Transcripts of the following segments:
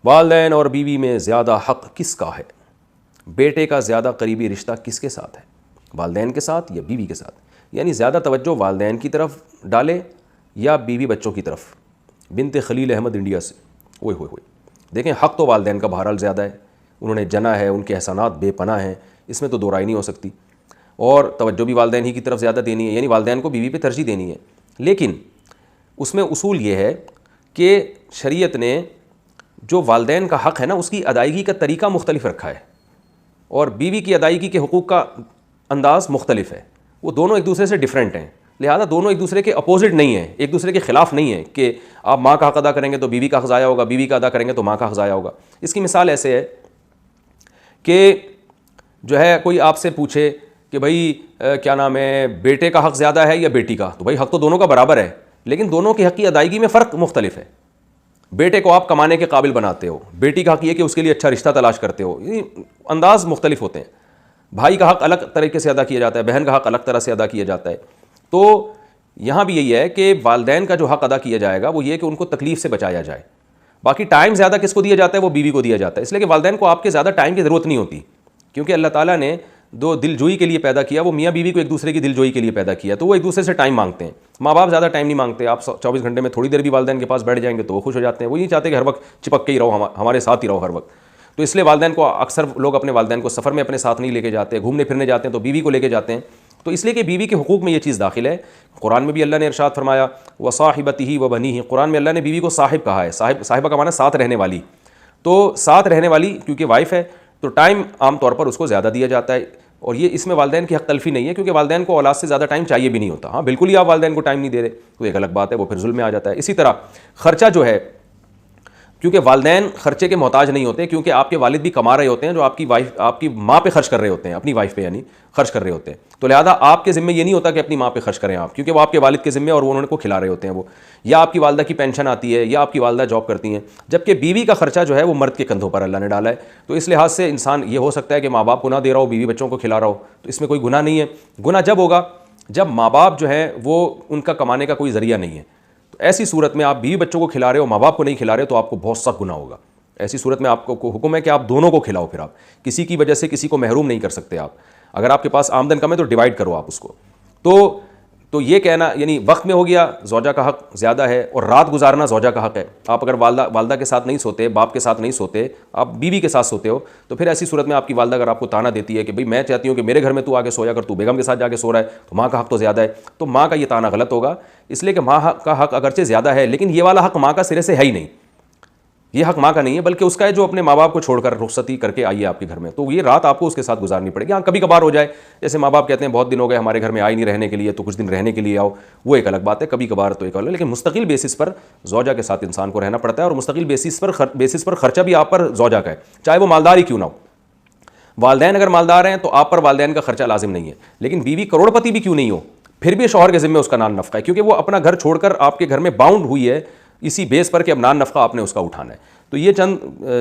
والدین اور بیوی میں زیادہ حق کس کا ہے؟ بیٹے کا زیادہ قریبی رشتہ کس کے ساتھ ہے؟ والدین کے ساتھ یا بیوی کے ساتھ؟ یعنی زیادہ توجہ والدین کی طرف ڈالے یا بیوی بچوں کی طرف؟ بنت خلیل احمد انڈیا سے، اوئے ہوئے ہوئے، دیکھیں حق تو والدین کا بہرحال زیادہ ہے، انہوں نے جنا ہے، ان کے احسانات بے پناہ ہیں، اس میں تو دو رائے نہیں ہو سکتی، اور توجہ بھی والدین ہی کی طرف زیادہ دینی ہے، یعنی والدین کو بیوی پہ ترجیح دینی ہے۔ لیکن اس میں اصول یہ ہے کہ شریعت نے جو والدین کا حق ہے نا، اس کی ادائیگی کا طریقہ مختلف رکھا ہے، اور بیوی کی ادائیگی کے حقوق کا انداز مختلف ہے، وہ دونوں ایک دوسرے سے ڈیفرنٹ ہیں، لہذا دونوں ایک دوسرے کے اپوزٹ نہیں ہیں، ایک دوسرے کے خلاف نہیں ہیں کہ آپ ماں کا حق ادا کریں گے تو بیوی کا حق ضائع ہوگا، بیوی کا ادا کریں گے تو ماں کا حق ضائع ہوگا۔ اس کی مثال ایسے ہے کہ جو ہے کوئی آپ سے پوچھے کہ بھائی کیا نام ہے، بیٹے کا حق زیادہ ہے یا بیٹی کا؟ تو بھائی حق تو دونوں کا برابر ہے، لیکن دونوں کی حق کی ادائیگی میں فرق مختلف ہے۔ بیٹے کو آپ کمانے کے قابل بناتے ہو، بیٹی کا حق یہ کہ اس کے لیے اچھا رشتہ تلاش کرتے ہو، انداز مختلف ہوتے ہیں۔ بھائی کا حق الگ طریقے سے ادا کیا جاتا ہے، بہن کا حق الگ طرح سے ادا کیا جاتا ہے۔ تو یہاں بھی یہی ہے کہ والدین کا جو حق ادا کیا جائے گا وہ یہ کہ ان کو تکلیف سے بچایا جائے۔ باقی ٹائم زیادہ کس کو دیا جاتا ہے؟ وہ بیوی کو دیا جاتا ہے، اس لیے کہ والدین کو آپ کے زیادہ ٹائم کی ضرورت نہیں ہوتی، کیونکہ اللہ تعالیٰ نے دو دل جوئی کے لیے پیدا کیا، وہ میاں بیوی کو ایک دوسرے کی دل جوئی کے لیے پیدا کیا، تو وہ ایک دوسرے سے ٹائم مانگتے ہیں۔ ماں باپ زیادہ ٹائم نہیں مانگتے، آپ 24 گھنٹے میں تھوڑی دیر بھی والدین کے پاس بیٹھ جائیں گے تو وہ خوش ہو جاتے ہیں، وہ نہیں چاہتے کہ ہر وقت چپک کے ہی رہو، ہمارے ساتھ ہی رہو ہر وقت۔ تو اس لیے والدین کو اکثر لوگ اپنے والدین کو سفر میں اپنے ساتھ نہیں لے کے جاتے، گھومنے پھرنے جاتے ہیں تو بیوی کو لے کے جاتے ہیں، تو اس لیے کہ بیوی کے حقوق میں یہ چیز داخل ہے۔ قرآن میں بھی اللہ نے ارشاد فرمایا وصاحبتہ وبنیہ، قرآن میں اللہ نے بیوی کو صاحب کہا ہے، صاحبہ کا معنی ساتھ رہنے والی، تو ساتھ رہنے والی کیونکہ وائف ہے تو ٹائم عام طور پر اس کو زیادہ دیا جاتا ہے، اور یہ اس میں والدین کی حق تلفی نہیں ہے، کیونکہ والدین کو اولاد سے زیادہ ٹائم چاہیے بھی نہیں ہوتا۔ ہاں بالکل ہی آپ والدین کو ٹائم نہیں دے رہے تو ایک الگ بات ہے، وہ پھر ظلم میں آ جاتا ہے۔ اسی طرح خرچہ جو ہے، کیونکہ والدین خرچے کے محتاج نہیں ہوتے، کیونکہ آپ کے والد بھی کما رہے ہوتے ہیں جو آپ کی ماں پہ خرچ کر رہے ہوتے ہیں، اپنی وائف پہ یعنی خرچ کر رہے ہوتے ہیں، تو لہٰذا آپ کے ذمہ یہ نہیں ہوتا کہ اپنی ماں پہ خرچ کریں آپ، کیونکہ وہ آپ کے والد کے ذمہ اور وہ انہوں نے کو کھلا رہے ہوتے ہیں، وہ یا آپ کی والدہ کی پینشن آتی ہے یا آپ کی والدہ جاب کرتی ہیں، جبکہ بیوی کا خرچہ جو ہے وہ مرد کے کندھوں پر اللہ نے ڈالا ہے۔ تو اس لحاظ سے انسان یہ ہو سکتا ہے کہ ماں باپ کو نہ دے رہا ہو، بیوی بچوں کو کھلا رہا ہو، تو اس میں کوئی گناہ نہیں ہے۔ گناہ جب ہوگا جب ماں باپ جو ہے وہ ان کا کمانے کا کوئی ذریعہ نہیں ہے، تو ایسی صورت میں آپ بیوی بچوں کو کھلا رہے ہو، ماں باپ کو نہیں کھلا رہے، تو آپ کو بہت سخت گناہ ہوگا۔ ایسی صورت میں آپ کو حکم ہے کہ آپ دونوں کو کھلاؤ، پھر آپ کسی کی وجہ سے کسی کو محروم نہیں کر سکتے آپ۔ اگر آپ کے پاس آمدن کم ہے تو ڈیوائڈ کرو آپ اس کو۔ تو یہ کہنا یعنی وقت میں ہو گیا زوجہ کا حق زیادہ ہے، اور رات گزارنا زوجہ کا حق ہے۔ آپ اگر والدہ کے ساتھ نہیں سوتے، باپ کے ساتھ نہیں سوتے، آپ بیوی کے ساتھ سوتے ہو، تو پھر ایسی صورت میں آپ کی والدہ اگر آپ کو تانا دیتی ہے کہ بھئی میں چاہتی ہوں کہ میرے گھر میں تو آ کے سویا کر، تو بیگم کے ساتھ جا کے سو رہا ہے، تو ماں کا حق تو زیادہ ہے، تو ماں کا یہ تانا غلط ہوگا، اس لیے کہ ماں کا حق اگرچہ زیادہ ہے لیکن یہ والا حق ماں کا سرے سے ہے ہی نہیں، یہ حق ماں کا نہیں ہے بلکہ اس کا ہے جو اپنے ماں باپ کو چھوڑ کر رخصتی کر کے آئی ہے آپ کے گھر میں، تو یہ رات آپ کو اس کے ساتھ گزارنی پڑے گی۔ ہاں کبھی کبھار ہو جائے، جیسے ماں باپ کہتے ہیں بہت دن ہو گئے ہمارے گھر میں آئی نہیں رہنے کے لیے، تو کچھ دن رہنے کے لیے آؤ، وہ ایک الگ بات ہے، کبھی کبھار تو ایک الگ، لیکن مستقل بیسس پر زوجہ کے ساتھ انسان کو رہنا پڑتا ہے، اور مستقل بیسس پر خرچہ بھی آپ پر زوجہ کا ہے، چاہے وہ مالدار ہی کیوں نہ ہو۔ والدین اگر مالدار ہیں تو آپ پر والدین کا خرچہ لازم نہیں ہے، لیکن بیوی کروڑ پتی بھی کیوں نہیں ہو، پھر بھی شوہر کے ذمہ اس کا نان نفقہ ہے، کیونکہ وہ اپنا گھر چھوڑ کر آپ کے گھر میں باؤنڈ ہوئی ہے اسی بیس پر کہ اب نان نفقہ آپ نے اس کا اٹھانا ہے۔ تو یہ چند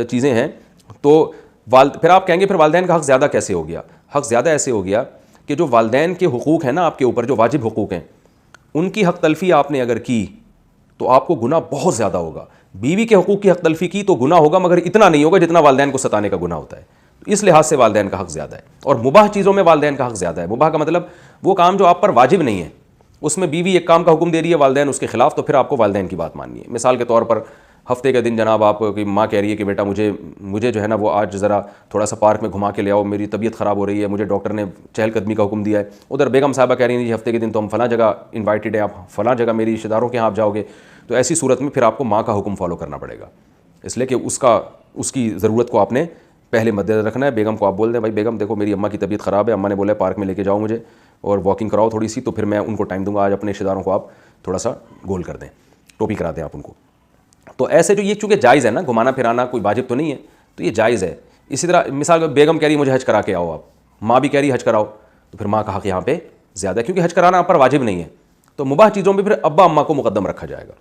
چیزیں ہیں۔ تو پھر آپ کہیں گے پھر والدین کا حق زیادہ کیسے ہو گیا؟ حق زیادہ ایسے ہو گیا کہ جو والدین کے حقوق ہیں نا آپ کے اوپر، جو واجب حقوق ہیں، ان کی حق تلفی آپ نے اگر کی تو آپ کو گناہ بہت زیادہ ہوگا۔ بیوی کے حقوق کی حق تلفی کی تو گناہ ہوگا، مگر اتنا نہیں ہوگا جتنا والدین کو ستانے کا گناہ ہوتا ہے، تو اس لحاظ سے والدین کا حق زیادہ ہے۔ اور مباح چیزوں میں والدین کا حق زیادہ ہے۔ مباح کا مطلب وہ کام جو آپ پر واجب نہیں ہے، اس میں بیوی ایک کام کا حکم دے رہی ہے، والدین اس کے خلاف، تو پھر آپ کو والدین کی بات ماننی ہے۔ مثال کے طور پر ہفتے کے دن جناب آپ کی ماں کہہ رہی ہے کہ بیٹا مجھے جو ہے نا وہ آج ذرا تھوڑا سا پارک میں گھما کے لے آؤ، میری طبیعت خراب ہو رہی ہے، مجھے ڈاکٹر نے چہل قدمی کا حکم دیا ہے۔ ادھر بیگم صاحبہ کہہ رہی ہیں جی ہفتے کے دن تو ہم فلاں جگہ انوائٹڈ ہیں، آپ فلاں جگہ میری رشتہ داروں کے یہاں آپ جاؤ گے، تو ایسی صورت میں پھر آپ کو ماں کا حکم فالو کرنا پڑے گا، اس لیے کہ اس کی ضرورت کو آپ نے پہلے مد نظر رکھنا ہے۔ بیگم کو آپ بول دیں بھائی بیگم دیکھو میری اماں کی طبیعت خراب ہے، اماں نے بولا ہے پارک میں لے کے جاؤ مجھے اور واکنگ کراؤ تھوڑی سی، تو پھر میں ان کو ٹائم دوں گا، آج اپنے رشتہ داروں کو آپ تھوڑا سا گول کر دیں، ٹوپی کرا دیں آپ ان کو۔ تو ایسے جو یہ چونکہ جائز ہے نا، گھمانا پھرانا کوئی واجب تو نہیں ہے، تو یہ جائز ہے۔ اسی طرح مثال بیگم کہہ رہی مجھے حج کرا کے آؤ، آپ ماں بھی کہہ رہی حج کراؤ، تو پھر ماں کا حق یہاں پہ زیادہ ہے، کیونکہ حج کرانا آپ پر واجب نہیں ہے، تو مباح چیزوں میں پھر ابا اماں کو مقدم رکھا جائے گا۔